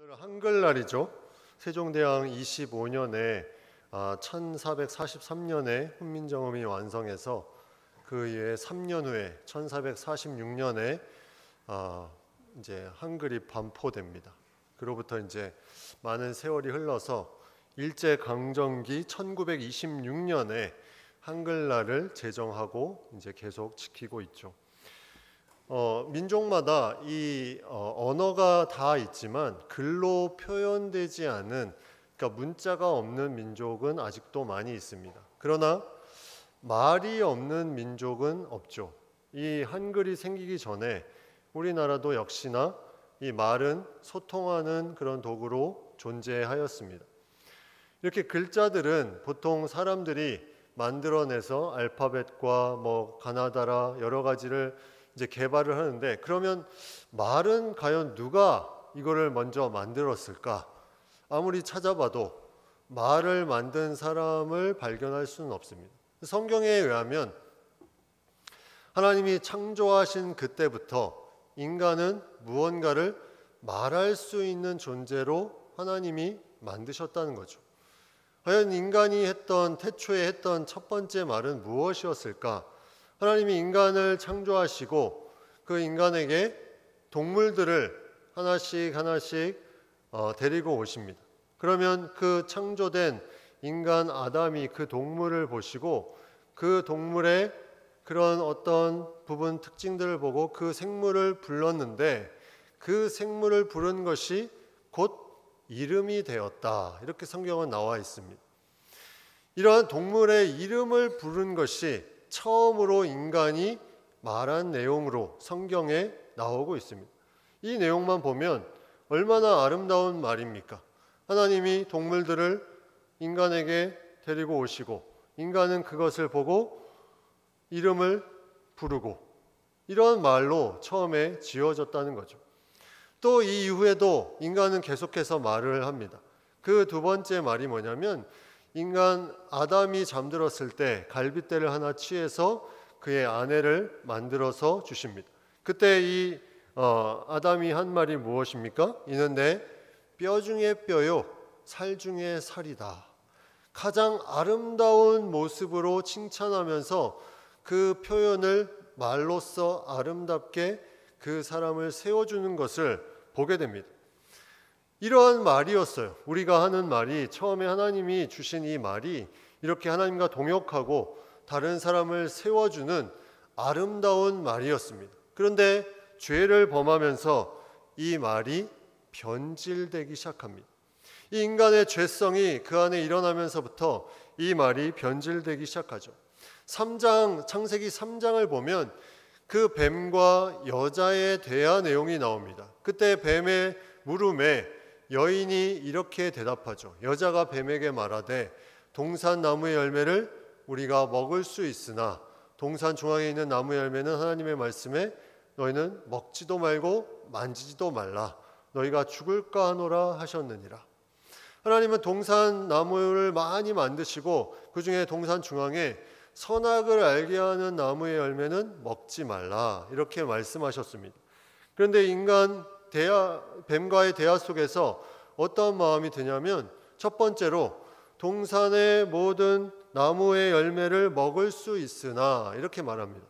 오늘 한글날이죠. 세종대왕 25년에 1443년에 훈민정음이 완성해서 그 이후에 3년 후에 1446년에 이제 한글이 반포됩니다. 그로부터 이제 많은 세월이 흘러서 일제강점기 1926년에 한글날을 제정하고 이제 계속 지키고 있죠. 민족마다 이 언어가 다 있지만 글로 표현되지 않은, 그러니까 문자가 없는 민족은 아직도 많이 있습니다. 그러나 말이 없는 민족은 없죠. 이 한글이 생기기 전에 우리나라도 역시나 이 말은 소통하는 그런 도구로 존재하였습니다. 이렇게 글자들은 보통 사람들이 만들어내서 알파벳과 가나다라 여러 가지를 이제 개발을 하는데, 그러면 말은 과연 누가 이거를 먼저 만들었을까? 아무리 찾아봐도 말을 만든 사람을 발견할 수는 없습니다. 성경에 의하면 하나님이 창조하신 그때부터 인간은 무언가를 말할 수 있는 존재로 하나님이 만드셨다는 거죠. 과연 인간이 태초에 했던 첫 번째 말은 무엇이었을까? 하나님이 인간을 창조하시고 그 인간에게 동물들을 하나씩 데리고 오십니다. 그러면 그 창조된 인간 아담이 그 동물을 보시고 그 동물의 그런 어떤 부분 특징들을 보고 그 생물을 불렀는데, 그 생물을 부른 것이 곧 이름이 되었다. 이렇게 성경은 나와 있습니다. 이러한 동물의 이름을 부른 것이 처음으로 인간이 말한 내용으로 성경에 나오고 있습니다. 이 내용만 보면 얼마나 아름다운 말입니까? 하나님이 동물들을 인간에게 데리고 오시고 인간은 그것을 보고 이름을 부르고, 이런 말로 처음에 지어졌다는 거죠. 또 이 이후에도 인간은 계속해서 말을 합니다. 그 두 번째 말이 뭐냐면, 인간 아담이 잠들었을 때 갈빗대를 하나 취해서 그의 아내를 만들어서 주십니다. 그때 이 아담이 한 말이 무엇입니까? 이는 내 뼈 중에 뼈요 살 중에 살이다. 가장 아름다운 모습으로 칭찬하면서 그 표현을 말로써 아름답게 그 사람을 세워주는 것을 보게 됩니다. 이러한 말이었어요. 우리가 하는 말이, 처음에 하나님이 주신 이 말이 이렇게 하나님과 동역하고 다른 사람을 세워주는 아름다운 말이었습니다. 그런데 죄를 범하면서 이 말이 변질되기 시작합니다. 이 인간의 죄성이 그 안에 일어나면서부터 이 말이 변질되기 시작하죠. 창세기 3장을 보면 그 뱀과 여자의 대화 내용이 나옵니다. 그때 뱀의 물음에 여인이 이렇게 대답하죠. 여자가 뱀에게 말하되 동산 나무의 열매를 우리가 먹을 수 있으나 동산 중앙에 있는 나무 열매는 하나님의 말씀에 너희는 먹지도 말고 만지지도 말라. 너희가 죽을까 하노라 하셨느니라. 하나님은 동산 나무를 많이 만드시고 그 중에 동산 중앙에 선악을 알게 하는 나무의 열매는 먹지 말라, 이렇게 말씀하셨습니다. 그런데 뱀과의 대화 속에서 어떤 마음이 드냐면, 첫 번째로 동산의 모든 나무의 열매를 먹을 수 있으나, 이렇게 말합니다.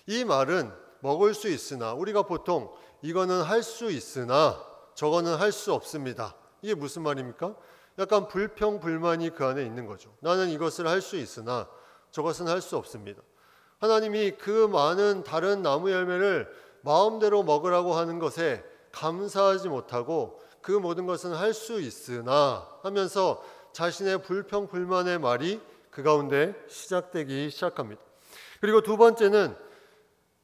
이 말은 먹을 수 있으나, 우리가 보통 이거는 할 수 있으나 저거는 할 수 없습니다. 이게 무슨 말입니까? 약간 불평불만이 그 안에 있는 거죠. 나는 이것을 할 수 있으나 저것은 할 수 없습니다. 하나님이 그 많은 다른 나무 열매를 마음대로 먹으라고 하는 것에 감사하지 못하고 그 모든 것은 할 수 있으나 하면서 자신의 불평불만의 말이 그 가운데 시작되기 시작합니다. 그리고 두 번째는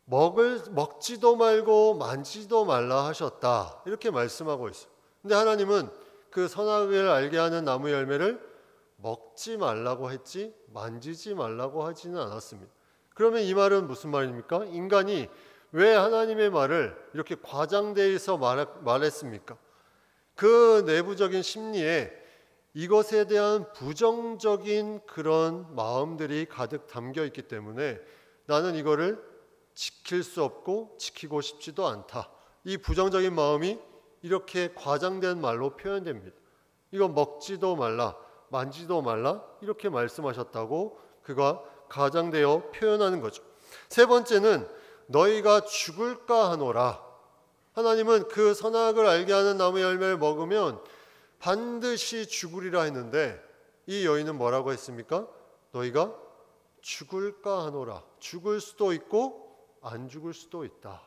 먹지도 말고 만지지도 말라 하셨다, 이렇게 말씀하고 있어요. 근데 하나님은 그 선악을 알게 하는 나무 열매를 먹지 말라고 했지 만지지 말라고 하지는 않았습니다. 그러면 이 말은 무슨 말입니까? 인간이 왜 하나님의 말을 이렇게 과장돼서 말했습니까? 그 내부적인 심리에 이것에 대한 부정적인 그런 마음들이 가득 담겨 있기 때문에 나는 이거를 지킬 수 없고 지키고 싶지도 않다. 이 부정적인 마음이 이렇게 과장된 말로 표현됩니다. 이거 먹지도 말라, 만지도 말라 이렇게 말씀하셨다고 그가 과장되어 표현하는 거죠. 세 번째는 너희가 죽을까 하노라. 하나님은 그 선악을 알게 하는 나무 열매를 먹으면 반드시 죽으리라 했는데 이 여인은 뭐라고 했습니까? 너희가 죽을까 하노라. 죽을 수도 있고 안 죽을 수도 있다.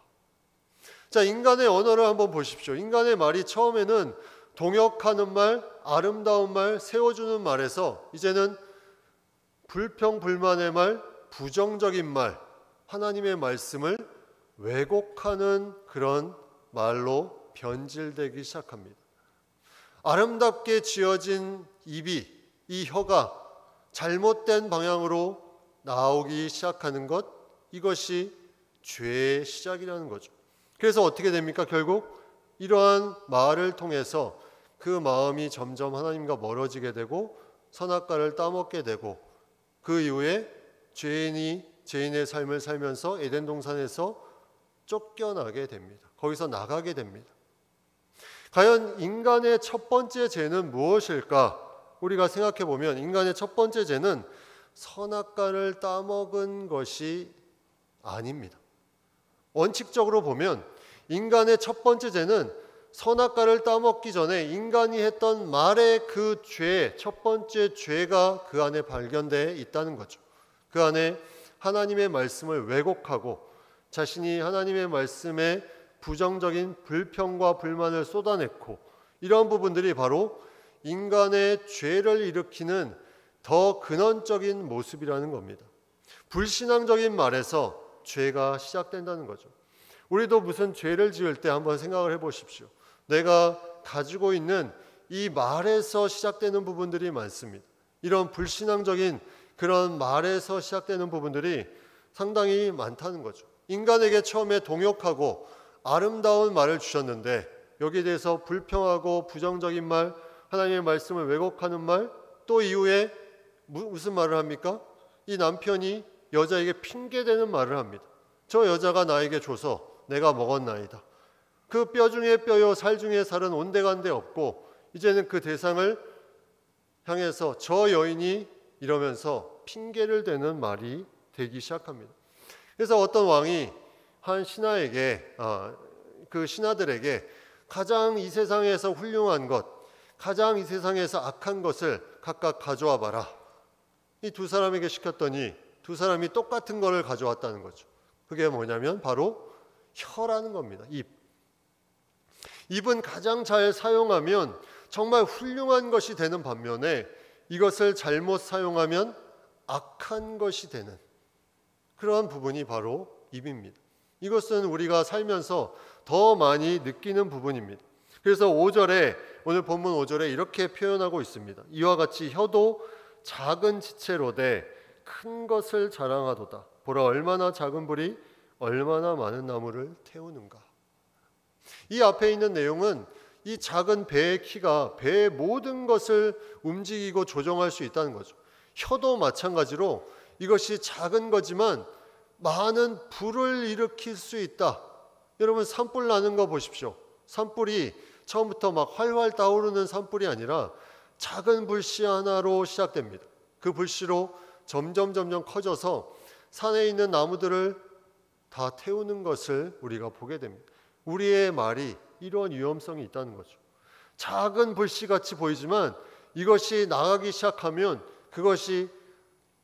자, 인간의 언어를 한번 보십시오. 인간의 말이 처음에는 동역하는 말, 아름다운 말, 세워주는 말에서 이제는 불평불만의 말, 부정적인 말, 하나님의 말씀을 왜곡하는 그런 말로 변질되기 시작합니다. 아름답게 지어진 입이, 이 혀가 잘못된 방향으로 나오기 시작하는 것, 이것이 죄의 시작이라는 거죠. 그래서 어떻게 됩니까? 결국 이러한 말을 통해서 그 마음이 점점 하나님과 멀어지게 되고 선악과를 따먹게 되고 그 이후에 죄인의 삶을 살면서 에덴 동산에서 쫓겨나게 됩니다. 거기서 나가게 됩니다. 과연 인간의 첫 번째 죄는 무엇일까? 우리가 생각해 보면 인간의 첫 번째 죄는 선악과를 따먹은 것이 아닙니다. 원칙적으로 보면 인간의 첫 번째 죄는 선악과를 따먹기 전에 인간이 했던 말의 그 죄, 첫 번째 죄가 그 안에 발견되어 있다는 거죠. 그 안에 하나님의 말씀을 왜곡하고 자신이 하나님의 말씀에 부정적인 불평과 불만을 쏟아냈고 이러한 부분들이 바로 인간의 죄를 일으키는 더 근원적인 모습이라는 겁니다. 불신앙적인 말에서 죄가 시작된다는 거죠. 우리도 무슨 죄를 지을 때 한번 생각을 해보십시오. 내가 가지고 있는 이 말에서 시작되는 부분들이 많습니다. 이런 불신앙적인 그런 말에서 시작되는 부분들이 상당히 많다는 거죠. 인간에게 처음에 동역하고 아름다운 말을 주셨는데 여기에 대해서 불평하고 부정적인 말, 하나님의 말씀을 왜곡하는 말, 또 이후에 무슨 말을 합니까? 이 남편이 여자에게 핑계대는 말을 합니다. 저 여자가 나에게 줘서 내가 먹었나이다. 그 뼈 중에 뼈요 살 중에 살은 온데간데 없고 이제는 그 대상을 향해서 저 여인이 이러면서 핑계를 대는 말이 되기 시작합니다. 그래서 어떤 왕이 한 신하에게 그 신하들에게 가장 이 세상에서 훌륭한 것, 가장 이 세상에서 악한 것을 각각 가져와 봐라. 이 두 사람에게 시켰더니 두 사람이 똑같은 것을 가져왔다는 거죠. 그게 뭐냐면 바로 혀라는 겁니다. 입. 입은 가장 잘 사용하면 정말 훌륭한 것이 되는 반면에 이것을 잘못 사용하면 악한 것이 되는 그러한 부분이 바로 입입니다. 이것은 우리가 살면서 더 많이 느끼는 부분입니다. 그래서 5절에 오늘 본문 5절에 이렇게 표현하고 있습니다. 이와 같이 혀도 작은 지체로되 큰 것을 자랑하도다. 보라 얼마나 작은 불이 얼마나 많은 나무를 태우는가. 이 앞에 있는 내용은 이 작은 배의 키가 배의 모든 것을 움직이고 조정할 수 있다는 거죠. 혀도 마찬가지로 이것이 작은 거지만 많은 불을 일으킬 수 있다. 여러분 산불 나는 거 보십시오. 산불이 처음부터 막 활활 타오르는 산불이 아니라 작은 불씨 하나로 시작됩니다. 그 불씨로 점점 커져서 산에 있는 나무들을 다 태우는 것을 우리가 보게 됩니다. 우리의 말이 이런 위험성이 있다는 거죠. 작은 불씨같이 보이지만 이것이 나가기 시작하면 그것이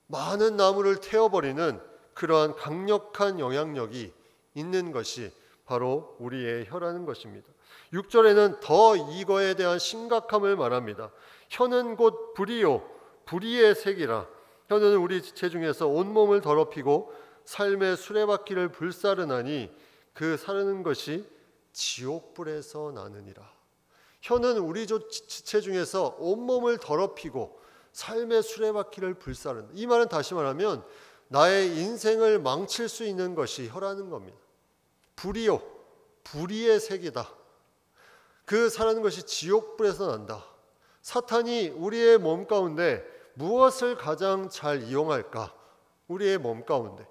많은 나무를 태워버리는 그러한 강력한 영향력이 있는 것이 바로 우리의 혀라는 것입니다. 6절에는 더 이거에 대한 심각함을 말합니다. 혀는 곧 불이요 불의의 색이라. 혀는 우리 지체 중에서 온몸을 더럽히고 삶의 수레바퀴를 불사르나니 그 사르는 것이 지옥불에서 나느니라. 혀는 우리 지체 중에서 온몸을 더럽히고 삶의 수레바퀴를 불사른다. 이 말은 다시 말하면 나의 인생을 망칠 수 있는 것이 혀라는 겁니다. 불이요 불의의 색이다. 그 사르는 것이 지옥불에서 난다. 사탄이 우리의 몸 가운데 무엇을 가장 잘 이용할까? 우리의 몸 가운데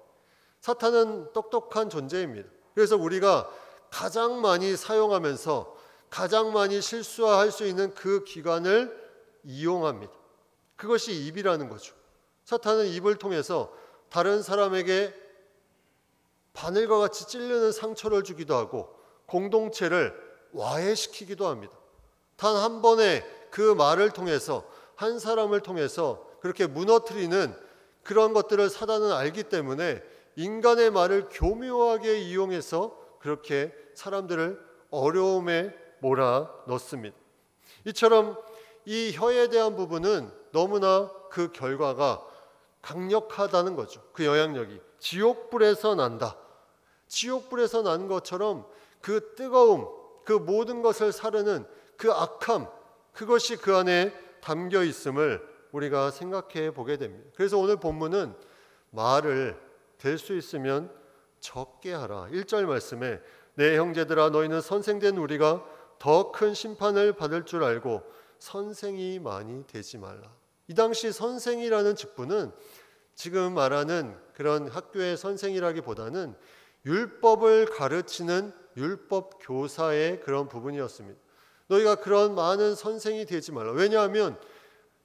사탄은 똑똑한 존재입니다. 그래서 우리가 가장 많이 사용하면서 가장 많이 실수할 수 있는 그 기관을 이용합니다. 그것이 입이라는 거죠. 사탄은 입을 통해서 다른 사람에게 바늘과 같이 찔르는 상처를 주기도 하고 공동체를 와해시키기도 합니다. 단 한 번의 그 말을 통해서, 한 사람을 통해서 그렇게 무너뜨리는 그런 것들을 사단은 알기 때문에 인간의 말을 교묘하게 이용해서 그렇게 사람들을 어려움에 몰아넣습니다. 이처럼 이 혀에 대한 부분은 너무나 그 결과가 강력하다는 거죠. 그 영향력이 지옥불에서 난다. 지옥불에서 난 것처럼 그 뜨거움, 그 모든 것을 사르는 그 악함, 그것이 그 안에 담겨 있음을 우리가 생각해 보게 됩니다. 그래서 오늘 본문은 말을 될 수 있으면 적게 하라. 1절 말씀에 내 형제들아 너희는 선생된 우리가 더 큰 심판을 받을 줄 알고 선생이 많이 되지 말라. 이 당시 선생이라는 직분은 지금 말하는 그런 학교의 선생이라기보다는 율법을 가르치는 율법 교사의 그런 부분이었습니다. 너희가 그런 많은 선생이 되지 말라. 왜냐하면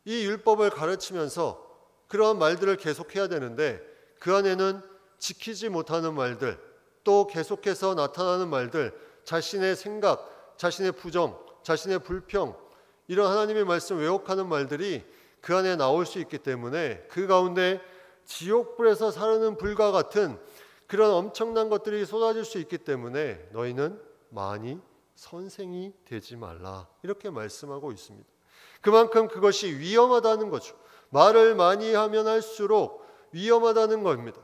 이 율법을 가르치면서 그런 말들을 계속해야 되는데 그 안에는 지키지 못하는 말들, 또 계속해서 나타나는 말들, 자신의 생각, 자신의 부정, 자신의 불평, 이런 하나님의 말씀 왜곡하는 말들이 그 안에 나올 수 있기 때문에 그 가운데 지옥불에서 사르는 불과 같은 그런 엄청난 것들이 쏟아질 수 있기 때문에 너희는 많이 선생이 되지 말라. 이렇게 말씀하고 있습니다. 그만큼 그것이 위험하다는 거죠. 말을 많이 하면 할수록 위험하다는 겁니다.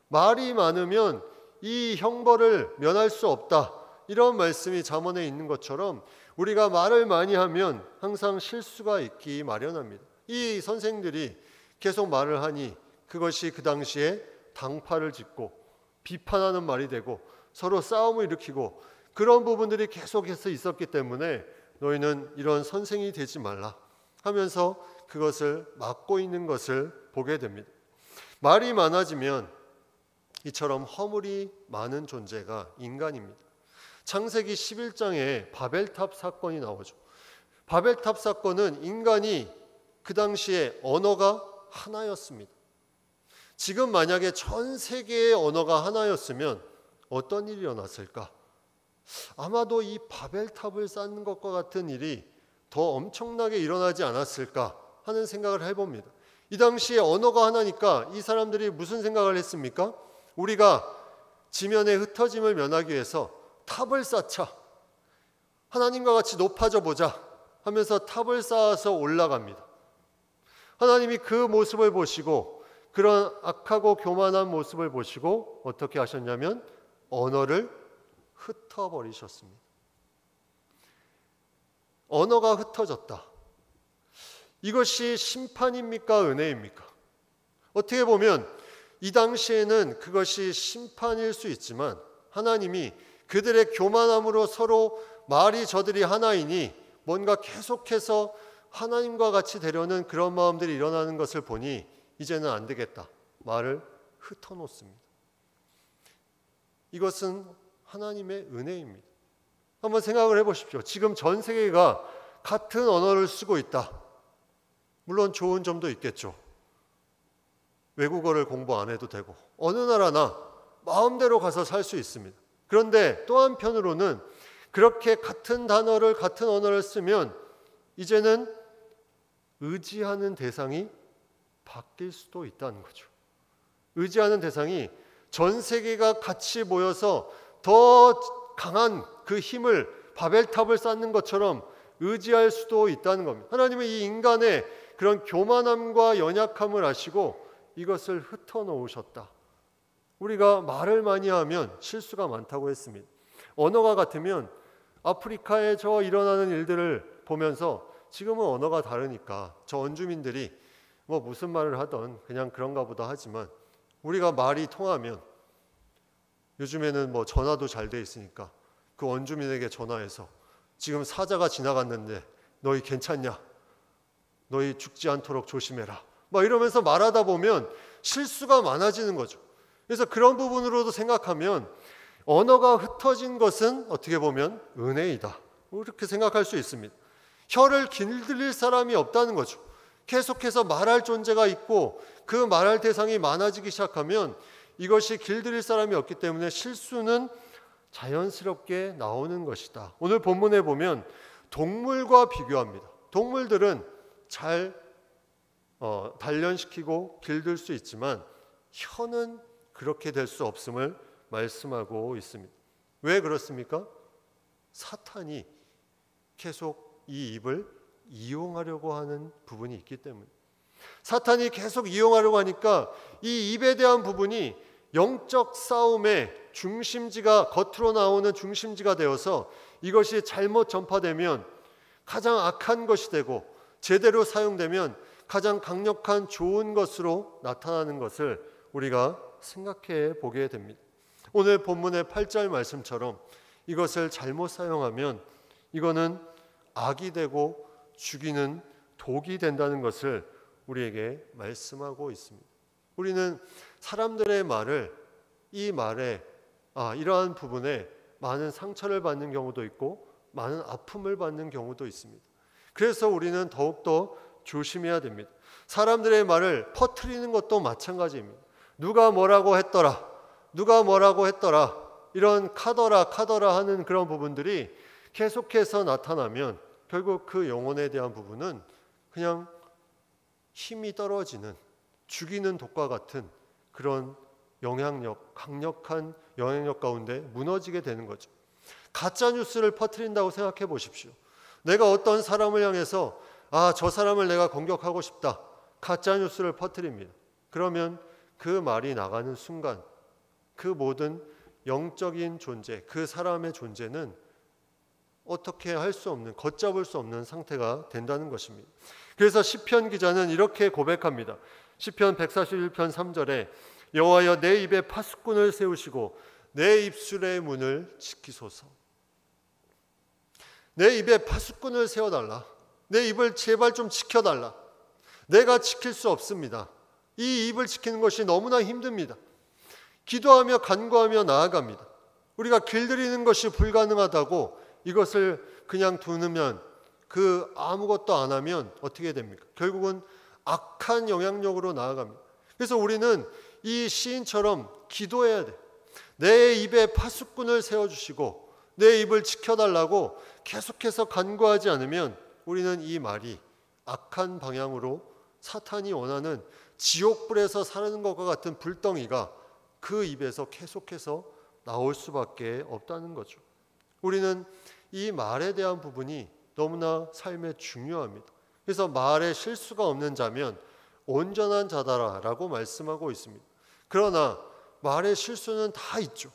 말이 많으면 이 형벌을 면할 수 없다. 이런 말씀이 잠언에 있는 것처럼 우리가 말을 많이 하면 항상 실수가 있기 마련합니다. 이 선생들이 계속 말을 하니 그것이 그 당시에 당파를 짓고 비판하는 말이 되고 서로 싸움을 일으키고 그런 부분들이 계속해서 있었기 때문에 너희는 이런 선생이 되지 말라 하면서 그것을 막고 있는 것을 보게 됩니다. 말이 많아지면 이처럼 허물이 많은 존재가 인간입니다. 창세기 11장에 바벨탑 사건이 나오죠. 바벨탑 사건은 인간이 그 당시에 언어가 하나였습니다. 지금 만약에 전 세계의 언어가 하나였으면 어떤 일이 일어났을까? 아마도 이 바벨탑을 쌓는 것과 같은 일이 더 엄청나게 일어나지 않았을까 하는 생각을 해봅니다. 이 당시에 언어가 하나니까 이 사람들이 무슨 생각을 했습니까? 우리가 지면의 흩어짐을 면하기 위해서 탑을 쌓자. 하나님과 같이 높아져 보자 하면서 탑을 쌓아서 올라갑니다. 하나님이 그 모습을 보시고 그런 악하고 교만한 모습을 보시고 어떻게 하셨냐면 언어를 흩어버리셨습니다. 언어가 흩어졌다. 이것이 심판입니까? 은혜입니까? 어떻게 보면 이 당시에는 그것이 심판일 수 있지만 하나님이 그들의 교만함으로 서로 말이 저들이 하나이니 뭔가 계속해서 하나님과 같이 되려는 그런 마음들이 일어나는 것을 보니 이제는 안 되겠다. 말을 흩어놓습니다. 이것은 하나님의 은혜입니다. 한번 생각을 해보십시오. 지금 전 세계가 같은 언어를 쓰고 있다. 물론 좋은 점도 있겠죠. 외국어를 공부 안 해도 되고 어느 나라나 마음대로 가서 살 수 있습니다. 그런데 또 한편으로는 그렇게 같은 단어를 같은 언어를 쓰면 이제는 의지하는 대상이 바뀔 수도 있다는 거죠. 의지하는 대상이 전 세계가 같이 모여서 더 강한 그 힘을 바벨탑을 쌓는 것처럼 의지할 수도 있다는 겁니다. 하나님은 이 인간의 그런 교만함과 연약함을 아시고 이것을 흩어놓으셨다. 우리가 말을 많이 하면 실수가 많다고 했습니다. 언어가 같으면 아프리카에 저 일어나는 일들을 보면서 지금은 언어가 다르니까 저 원주민들이 뭐 무슨 말을 하던 그냥 그런가 보다 하지만 우리가 말이 통하면 요즘에는 뭐 전화도 잘 돼 있으니까 그 원주민에게 전화해서 지금 사자가 지나갔는데 너희 괜찮냐? 너희 죽지 않도록 조심해라. 막 이러면서 말하다 보면 실수가 많아지는 거죠. 그래서 그런 부분으로도 생각하면 언어가 흩어진 것은 어떻게 보면 은혜이다. 이렇게 생각할 수 있습니다. 혀를 길들일 사람이 없다는 거죠. 계속해서 말할 존재가 있고 그 말할 대상이 많아지기 시작하면 이것이 길들일 사람이 없기 때문에 실수는 자연스럽게 나오는 것이다. 오늘 본문에 보면 동물과 비교합니다. 동물들은 잘 단련시키고 길들 수 있지만 혀는 그렇게 될 수 없음을 말씀하고 있습니다. 왜 그렇습니까? 사탄이 계속 이 입을 이용하려고 하는 부분이 있기 때문에, 사탄이 계속 이용하려고 하니까 이 입에 대한 부분이 영적 싸움의 중심지가, 겉으로 나오는 중심지가 되어서 이것이 잘못 전파되면 가장 악한 것이 되고 제대로 사용되면 가장 강력한 좋은 것으로 나타나는 것을 우리가 생각해 보게 됩니다. 오늘 본문의 8절 말씀처럼 이것을 잘못 사용하면 이거는 악이 되고 죽이는 독이 된다는 것을 우리에게 말씀하고 있습니다. 우리는 사람들의 말을, 이 말에 이러한 부분에 많은 상처를 받는 경우도 있고 많은 아픔을 받는 경우도 있습니다. 그래서 우리는 더욱더 조심해야 됩니다. 사람들의 말을 퍼뜨리는 것도 마찬가지입니다. 누가 뭐라고 했더라, 누가 뭐라고 했더라, 이런 카더라 하는 그런 부분들이 계속해서 나타나면 결국 그 영혼에 대한 부분은 그냥 힘이 떨어지는, 죽이는 독과 같은 그런 영향력, 강력한 영향력 가운데 무너지게 되는 거죠. 가짜 뉴스를 퍼뜨린다고 생각해 보십시오. 내가 어떤 사람을 향해서 저 사람을 내가 공격하고 싶다, 가짜 뉴스를 퍼뜨립니다. 그러면 그 말이 나가는 순간 그 모든 영적인 존재, 그 사람의 존재는 어떻게 할 수 없는, 걷잡을 수 없는 상태가 된다는 것입니다. 그래서 시편 기자는 이렇게 고백합니다. 시편 141편 3절에 여호와여 내 입에 파수꾼을 세우시고 내 입술의 문을 지키소서. 내 입에 파수꾼을 세워달라. 내 입을 제발 좀 지켜달라. 내가 지킬 수 없습니다. 이 입을 지키는 것이 너무나 힘듭니다. 기도하며 간구하며 나아갑니다. 우리가 길들이는 것이 불가능하다고 이것을 그냥 두면, 아무것도 안 하면 어떻게 됩니까? 결국은 악한 영향력으로 나아갑니다. 그래서 우리는 이 시인처럼 기도해야 돼. 내 입에 파수꾼을 세워주시고 내 입을 지켜달라고 계속해서 간구하지 않으면 우리는 이 말이 악한 방향으로, 사탄이 원하는 지옥불에서 사는 것과 같은 불덩이가 그 입에서 계속해서 나올 수밖에 없다는 거죠. 우리는 이 말에 대한 부분이 너무나 삶에 중요합니다. 그래서 말에 실수가 없는 자면 온전한 자다라고 말씀하고 있습니다. 그러나 말에 실수는 다 있죠.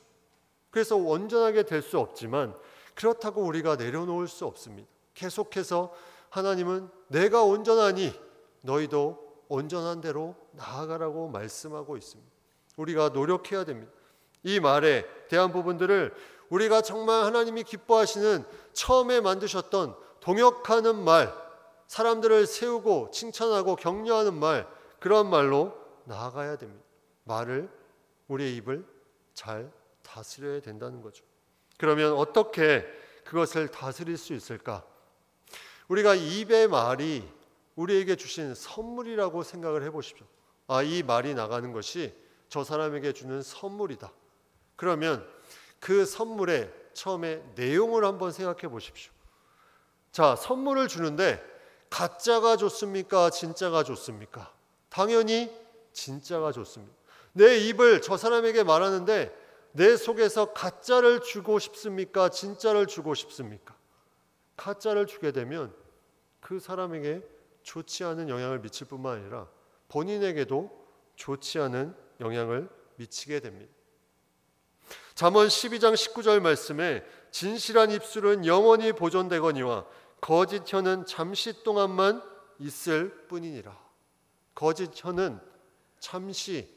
그래서 온전하게 될 수 없지만 그렇다고 우리가 내려놓을 수 없습니다. 계속해서 하나님은 내가 온전하니 너희도 온전한 대로 나아가라고 말씀하고 있습니다. 우리가 노력해야 됩니다. 이 말에 대한 부분들을 우리가 정말 하나님이 기뻐하시는 처음에 만드셨던 동역하는 말, 사람들을 세우고 칭찬하고 격려하는 말, 그런 말로 나아가야 됩니다. 말을, 우리의 입을 잘 다스려야 된다는 거죠. 그러면 어떻게 그것을 다스릴 수 있을까? 우리가 입의 말이 우리에게 주신 선물이라고 생각을 해보십시오. 이 말이 나가는 것이 저 사람에게 주는 선물이다. 그러면 그 선물의 처음에 내용을 한번 생각해 보십시오. 자, 선물을 주는데 가짜가 좋습니까? 진짜가 좋습니까? 당연히 진짜가 좋습니다. 내 입을 저 사람에게 말하는데 내 속에서 가짜를 주고 싶습니까? 진짜를 주고 싶습니까? 가짜를 주게 되면 그 사람에게 좋지 않은 영향을 미칠 뿐만 아니라 본인에게도 좋지 않은 영향을 미치게 됩니다. 잠언 12장 19절 말씀에 진실한 입술은 영원히 보존되거니와 거짓 혀는 잠시 동안만 있을 뿐이니라. 거짓 혀는 잠시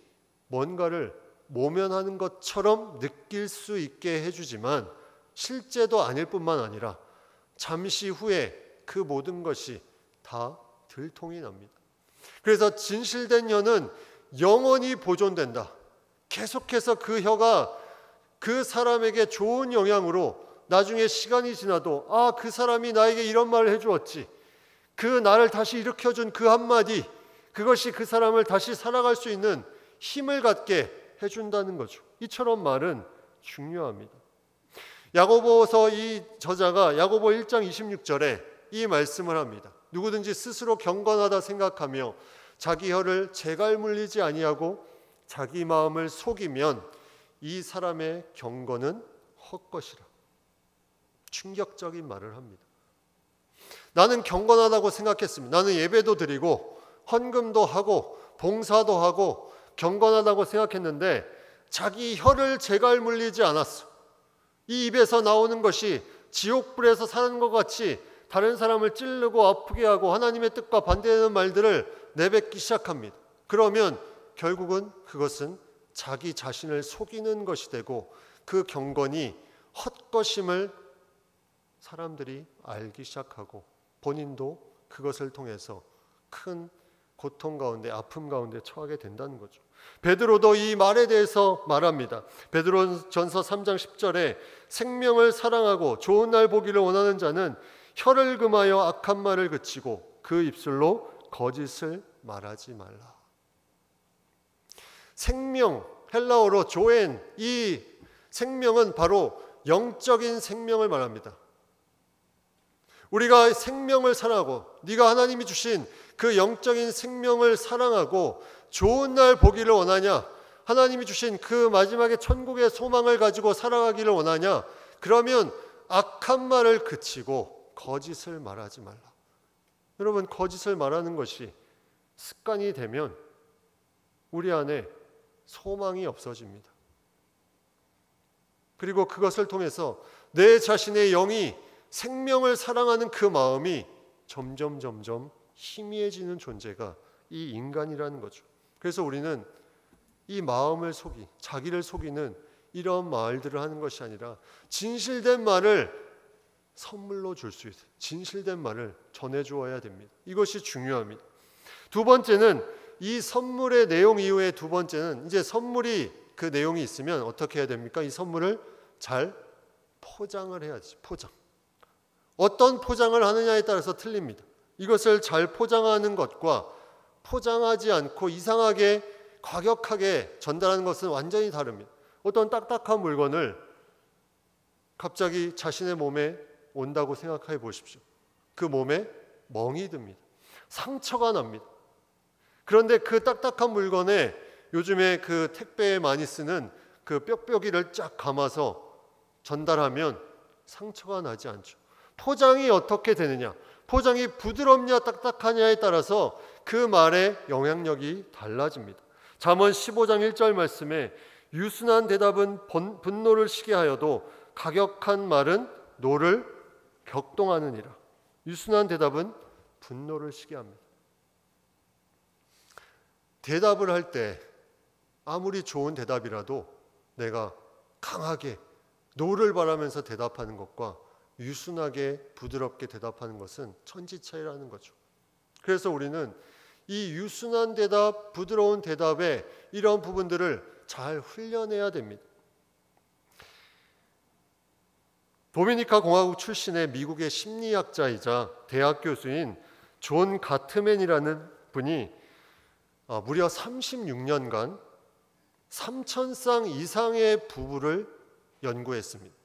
뭔가를 모면하는 것처럼 느낄 수 있게 해주지만 실제도 아닐 뿐만 아니라 잠시 후에 그 모든 것이 다 들통이 납니다. 그래서 진실된 혀는 영원히 보존된다. 계속해서 그 혀가 그 사람에게 좋은 영향으로 나중에 시간이 지나도 그 사람이 나에게 이런 말을 해주었지, 그 나를 다시 일으켜준 그 한마디, 그것이 그 사람을 다시 살아갈 수 있는 힘을 갖게 해준다는 거죠. 이처럼 말은 중요합니다. 야고보서 이 저자가 야고보 1장 26절에 이 말씀을 합니다. 누구든지 스스로 경건하다 생각하며 자기 혀를 재갈 물리지 아니하고 자기 마음을 속이면 이 사람의 경건은 헛것이라. 충격적인 말을 합니다. 나는 경건하다고 생각했습니다. 나는 예배도 드리고 헌금도 하고 봉사도 하고 경건하다고 생각했는데 자기 혀를 재갈 물리지 않았어. 이 입에서 나오는 것이 지옥불에서 사는 것 같이 다른 사람을 찌르고 아프게 하고 하나님의 뜻과 반대되는 말들을 내뱉기 시작합니다. 그러면 결국은 그것은 자기 자신을 속이는 것이 되고 그 경건이 헛것임을 사람들이 알기 시작하고 본인도 그것을 통해서 큰 고통 가운데 아픔 가운데 처하게 된다는 거죠. 베드로도 이 말에 대해서 말합니다. 베드로전서 3장 10절에 생명을 사랑하고 좋은 날 보기를 원하는 자는 혀를 금하여 악한 말을 그치고 그 입술로 거짓을 말하지 말라. 생명, 헬라어로 조엔, 이 생명은 바로 영적인 생명을 말합니다. 우리가 생명을 사랑하고 네가 하나님이 주신 그 영적인 생명을 사랑하고 좋은 날 보기를 원하냐? 하나님이 주신 그 마지막에 천국의 소망을 가지고 살아가기를 원하냐? 그러면 악한 말을 그치고 거짓을 말하지 말라. 여러분, 거짓을 말하는 것이 습관이 되면 우리 안에 소망이 없어집니다. 그리고 그것을 통해서 내 자신의 영이 생명을 사랑하는 그 마음이 점점 희미해지는 존재가 이 인간이라는 거죠. 그래서 우리는 이 마음을 자기를 속이는 이런 말들을 하는 것이 아니라 진실된 말을 선물로 줄 수 있어요. 진실된 말을 전해주어야 됩니다. 이것이 중요합니다. 두 번째는 이 선물의 내용 이후에 두 번째는 이제 선물이 그 내용이 있으면 어떻게 해야 됩니까? 이 선물을 잘 포장을 해야지. 포장. 어떤 포장을 하느냐에 따라서 틀립니다. 이것을 잘 포장하는 것과 포장하지 않고 이상하게 과격하게 전달하는 것은 완전히 다릅니다. 어떤 딱딱한 물건을 갑자기 자신의 몸에 온다고 생각해 보십시오. 그 몸에 멍이 듭니다. 상처가 납니다. 그런데 그 딱딱한 물건에 요즘에 그 택배에 많이 쓰는 그 뾱뾱이를 쫙 감아서 전달하면 상처가 나지 않죠. 포장이 어떻게 되느냐, 포장이 부드럽냐 딱딱하냐에 따라서 그 말의 영향력이 달라집니다. 잠언 15장 1절 말씀에 유순한 대답은 분노를 시게 하여도 가격한 말은 노를 격동하느니라. 유순한 대답은 분노를 시게 합니다. 대답을 할 때 아무리 좋은 대답이라도 내가 강하게 노를 바라면서 대답하는 것과 유순하게 부드럽게 대답하는 것은 천지 차이라는 거죠. 그래서 우리는 이 유순한 대답, 부드러운 대답의 이런 부분들을 잘 훈련해야 됩니다. 도미니카 공화국 출신의 미국의 심리학자이자 대학 교수인 존 가트맨이라는 분이 무려 36년간 3,000쌍 이상의 부부를 연구했습니다.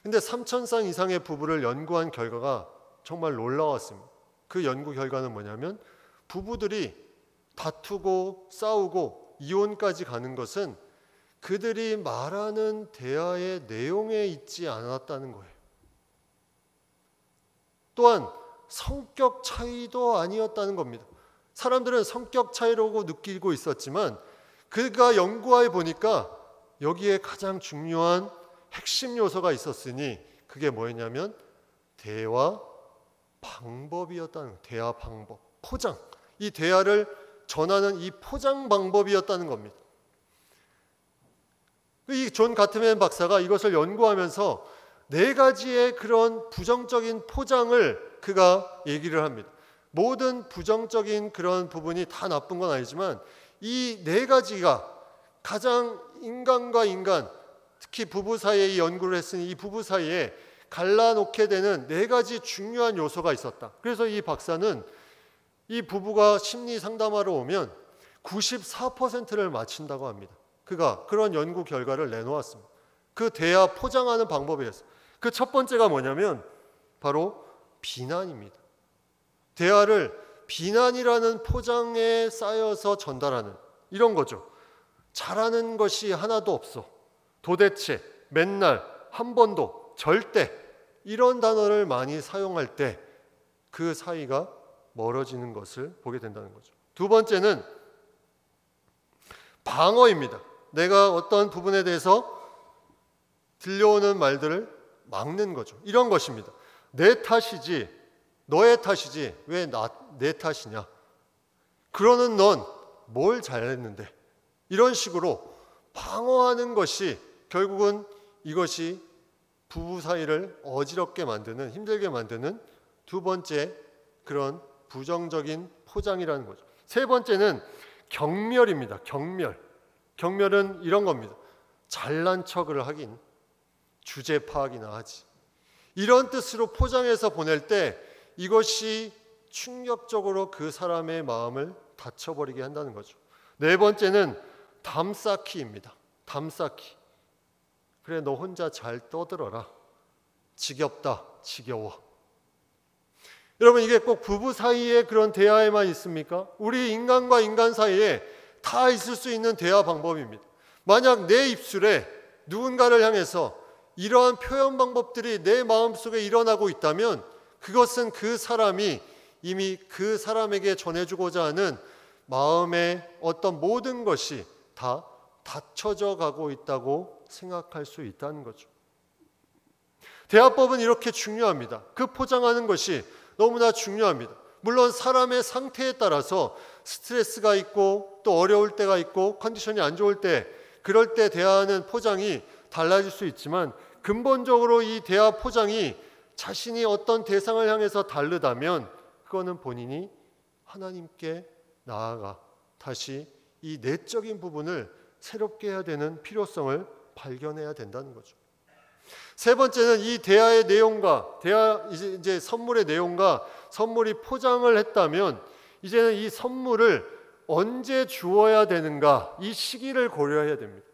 근데 3,000쌍 이상의 부부를 연구한 결과가 정말 놀라웠습니다. 그 연구 결과는 뭐냐면 부부들이 다투고 싸우고 이혼까지 가는 것은 그들이 말하는 대화의 내용에 있지 않았다는 거예요. 또한 성격 차이도 아니었다는 겁니다. 사람들은 성격 차이라고 느끼고 있었지만 그가 연구해 보니까 여기에 가장 중요한 핵심 요소가 있었으니 그게 뭐였냐면 대화 방법이었다는 거예요. 대화 방법, 포장. 이 대화를 전하는 이 포장 방법이었다는 겁니다. 이 존 가트맨 박사가 이것을 연구하면서 4가지의 그런 부정적인 포장을 그가 얘기를 합니다. 모든 부정적인 그런 부분이 다 나쁜 건 아니지만 이 4가지가 가장 인간과 인간, 특히 부부 사이에 이 연구를 했으니 이 부부 사이에 갈라놓게 되는 4가지 중요한 요소가 있었다. 그래서 이 박사는 이 부부가 심리 상담하러 오면 94%를 맞춘다고 합니다. 그가 그런 연구 결과를 내놓았습니다. 그 대화 포장하는 방법이었어요. 그 첫 번째가 뭐냐면 바로 비난입니다. 대화를 비난이라는 포장에 쌓여서 전달하는 이런 거죠. 잘하는 것이 하나도 없어. 도대체, 맨날, 한 번도, 절대 이런 단어를 많이 사용할 때 그 사이가 멀어지는 것을 보게 된다는 거죠. 두 번째는 방어입니다. 내가 어떤 부분에 대해서 들려오는 말들을 막는 거죠. 이런 것입니다. 내 탓이지, 너의 탓이지 왜 내 탓이냐? 그러는 넌 뭘 잘했는데? 이런 식으로 방어하는 것이 결국은 이것이 부부 사이를 어지럽게 만드는, 힘들게 만드는 두 번째 그런 부정적인 포장이라는 거죠. 세 번째는 경멸입니다. 경멸은 이런 겁니다. 잘난 척을 하긴 주제 파악이나 하지. 이런 뜻으로 포장해서 보낼 때 이것이 충격적으로 그 사람의 마음을 다쳐버리게 한다는 거죠. 네 번째는 담쌓기입니다. 담쌓기. 그래, 너 혼자 잘 떠들어라. 지겹다, 지겨워. 여러분, 이게 꼭 부부 사이의 그런 대화에만 있습니까? 우리 인간과 인간 사이에 다 있을 수 있는 대화 방법입니다. 만약 내 입술에 누군가를 향해서 이러한 표현 방법들이 내 마음속에 일어나고 있다면 그것은 그 사람이 이미 그 사람에게 전해주고자 하는 마음의 어떤 모든 것이 다 닫혀져 가고 있다고 생각할 수 있다는 거죠. 대화법은 이렇게 중요합니다. 그 포장하는 것이 너무나 중요합니다. 물론 사람의 상태에 따라서 스트레스가 있고 또 어려울 때가 있고 컨디션이 안 좋을 때 그럴 때 대화하는 포장이 달라질 수 있지만 근본적으로 이 대화 포장이 자신이 어떤 대상을 향해서 다르다면 그거는 본인이 하나님께 나아가 다시 이 내적인 부분을 새롭게 해야 되는 필요성을 발견해야 된다는 거죠. 세 번째는 이 대화의 내용과 이제 선물의 내용과 선물이 포장을 했다면 이제는 이 선물을 언제 주어야 되는가 이 시기를 고려해야 됩니다.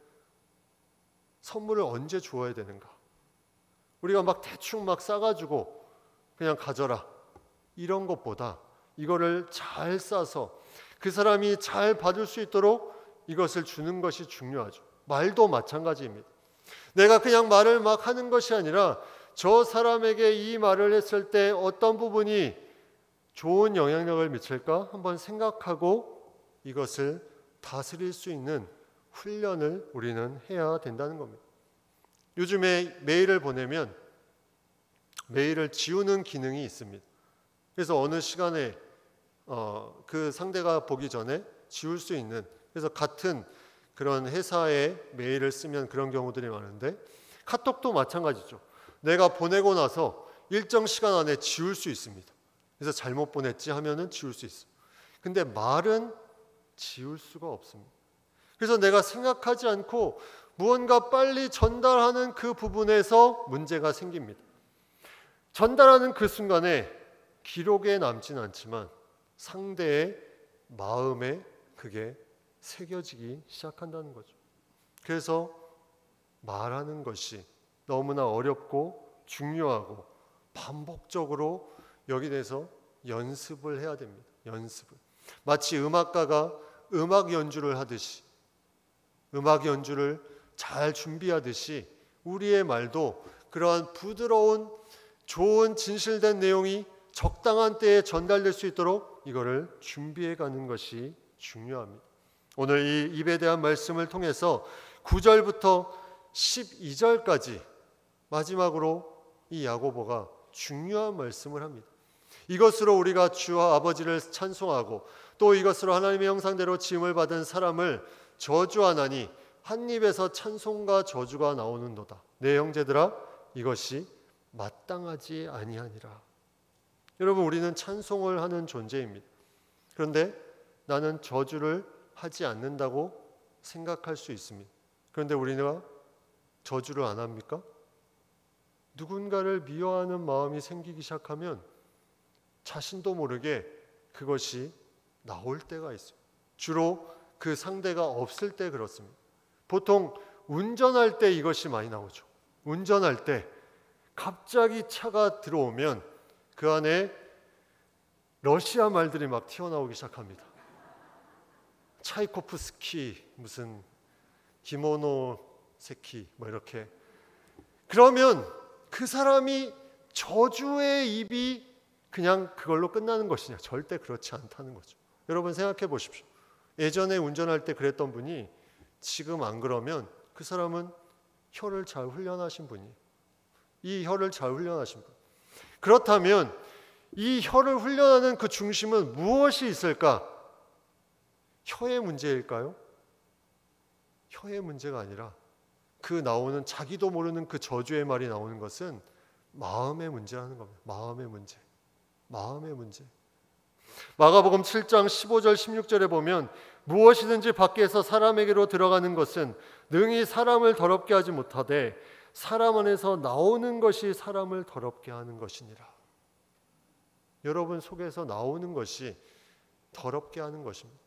선물을 언제 주어야 되는가? 우리가 막 대충 막 싸가지고 그냥 가져라 이런 것보다 이거를 잘 싸서 그 사람이 잘 받을 수 있도록 이것을 주는 것이 중요하죠. 말도 마찬가지입니다. 내가 그냥 말을 막 하는 것이 아니라 저 사람에게 이 말을 했을 때 어떤 부분이 좋은 영향력을 미칠까 한번 생각하고 이것을 다스릴 수 있는 훈련을 우리는 해야 된다는 겁니다. 요즘에 메일을 보내면 메일을 지우는 기능이 있습니다. 그래서 어느 시간에 그 상대가 보기 전에 지울 수 있는, 그래서 같은 그런 회사의 메일을 쓰면 그런 경우들이 많은데 카톡도 마찬가지죠. 내가 보내고 나서 일정 시간 안에 지울 수 있습니다. 그래서 잘못 보냈지 하면은 지울 수 있어요. 근데 말은 지울 수가 없습니다. 그래서 내가 생각하지 않고 무언가 빨리 전달하는 그 부분에서 문제가 생깁니다. 전달하는 그 순간에 기록에 남진 않지만 상대의 마음에 그게 새겨지기 시작한다는 거죠. 그래서 말하는 것이 너무나 어렵고 중요하고 반복적으로 여기 대해서 연습을 해야 됩니다. 연습을. 마치 음악가가 음악 연주를 하듯이 음악 연주를 잘 준비하듯이 우리의 말도 그러한 부드러운 좋은 진실된 내용이 적당한 때에 전달될 수 있도록 이거를 준비해 가는 것이 중요합니다. 오늘 이 입에 대한 말씀을 통해서 9절부터 12절까지 마지막으로 이 야고보가 중요한 말씀을 합니다. 이것으로 우리가 주와 아버지를 찬송하고 또 이것으로 하나님의 형상대로 지음을 받은 사람을 저주하나니 한 입에서 찬송과 저주가 나오는도다. 내 형제들아 이것이 마땅하지 아니하니라. 여러분, 우리는 찬송을 하는 존재입니다. 그런데 나는 저주를 하지 않는다고 생각할 수 있습니다. 그런데 우리가 저주를 안 합니까? 누군가를 미워하는 마음이 생기기 시작하면 자신도 모르게 그것이 나올 때가 있어요. 주로 그 상대가 없을 때 그렇습니다. 보통 운전할 때 이것이 많이 나오죠. 운전할 때 갑자기 차가 들어오면 그 안에 러시아 말들이 막 튀어나오기 시작합니다. 차이코프스키, 무슨 기모노세키 뭐 이렇게. 그러면 그 사람이 저주의 입이 그냥 그걸로 끝나는 것이냐? 절대 그렇지 않다는 거죠. 여러분 생각해 보십시오. 예전에 운전할 때 그랬던 분이 지금 안 그러면 그 사람은 혀를 잘 훈련하신 분이에요. 이 혀를 잘 훈련하신 분. 그렇다면 이 혀를 훈련하는 그 중심은 무엇이 있을까? 혀의 문제일까요? 혀의 문제가 아니라 그 나오는 자기도 모르는 그 저주의 말이 나오는 것은 마음의 문제라는 겁니다. 마음의 문제. 마음의 문제. 마가복음 7장 15절 16절에 보면 무엇이든지 밖에서 사람에게로 들어가는 것은 능히 사람을 더럽게 하지 못하되 사람 안에서 나오는 것이 사람을 더럽게 하는 것이니라. 여러분 속에서 나오는 것이 더럽게 하는 것입니다.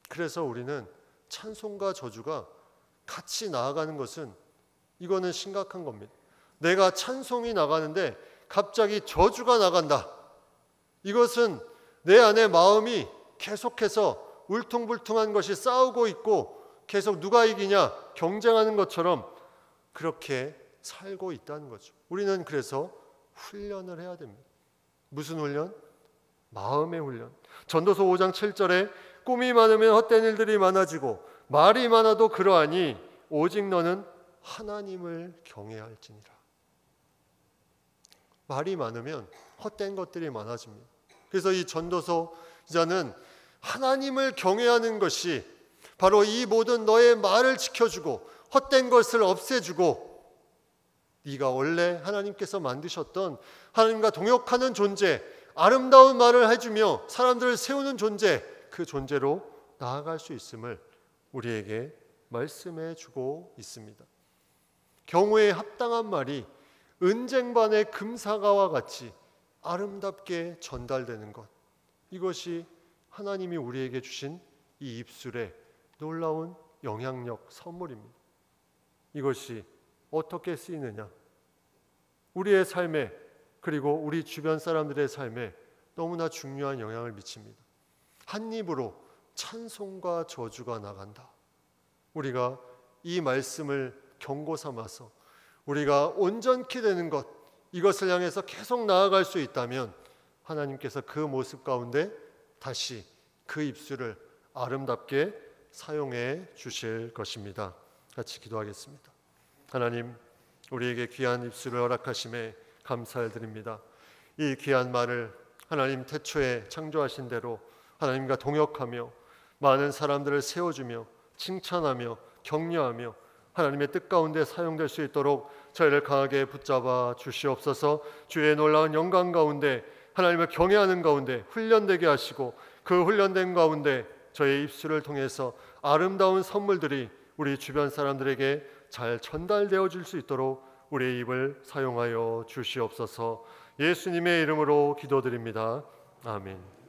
그래서 우리는 찬송과 저주가 같이 나아가는 것은 이거는 심각한 겁니다. 내가 찬송이 나가는데 갑자기 저주가 나간다. 이것은 내 안에 마음이 계속해서 울퉁불퉁한 것이 싸우고 있고 계속 누가 이기냐 경쟁하는 것처럼 그렇게 살고 있다는 거죠. 우리는 그래서 훈련을 해야 됩니다. 무슨 훈련? 마음의 훈련. 전도서 5장 7절에 꿈이 많으면 헛된 일들이 많아지고 말이 많아도 그러하니 오직 너는 하나님을 경외해야 할지니라. 말이 많으면 헛된 것들이 많아집니다. 그래서 이 전도서 기자는 하나님을 경외하는 것이 바로 이 모든 너의 말을 지켜주고 헛된 것을 없애주고 네가 원래 하나님께서 만드셨던 하나님과 동역하는 존재, 아름다운 말을 해주며 사람들을 세우는 존재, 그 존재로 나아갈 수 있음을 우리에게 말씀해 주고 있습니다. 경우에 합당한 말이 은쟁반의 금사과와 같이 아름답게 전달되는 것, 이것이 하나님이 우리에게 주신 이 입술의 놀라운 영향력 선물입니다. 이것이 어떻게 쓰이느냐? 우리의 삶에 그리고 우리 주변 사람들의 삶에 너무나 중요한 영향을 미칩니다. 한 입으로 찬송과 저주가 나간다. 우리가 이 말씀을 경고 삼아서 우리가 온전케 되는 것, 이것을 향해서 계속 나아갈 수 있다면 하나님께서 그 모습 가운데 다시 그 입술을 아름답게 사용해 주실 것입니다. 같이 기도하겠습니다. 하나님, 우리에게 귀한 입술을 허락하심에 감사드립니다. 이 귀한 말을 하나님 태초에 창조하신 대로 하나님과 동역하며 많은 사람들을 세워주며 칭찬하며 격려하며 하나님의 뜻 가운데 사용될 수 있도록 저희를 강하게 붙잡아 주시옵소서. 주의 놀라운 영광 가운데 하나님을 경외하는 가운데 훈련되게 하시고 그 훈련된 가운데 저의 입술을 통해서 아름다운 선물들이 우리 주변 사람들에게 잘 전달되어 줄 수 있도록 우리의 입을 사용하여 주시옵소서. 예수님의 이름으로 기도드립니다. 아멘.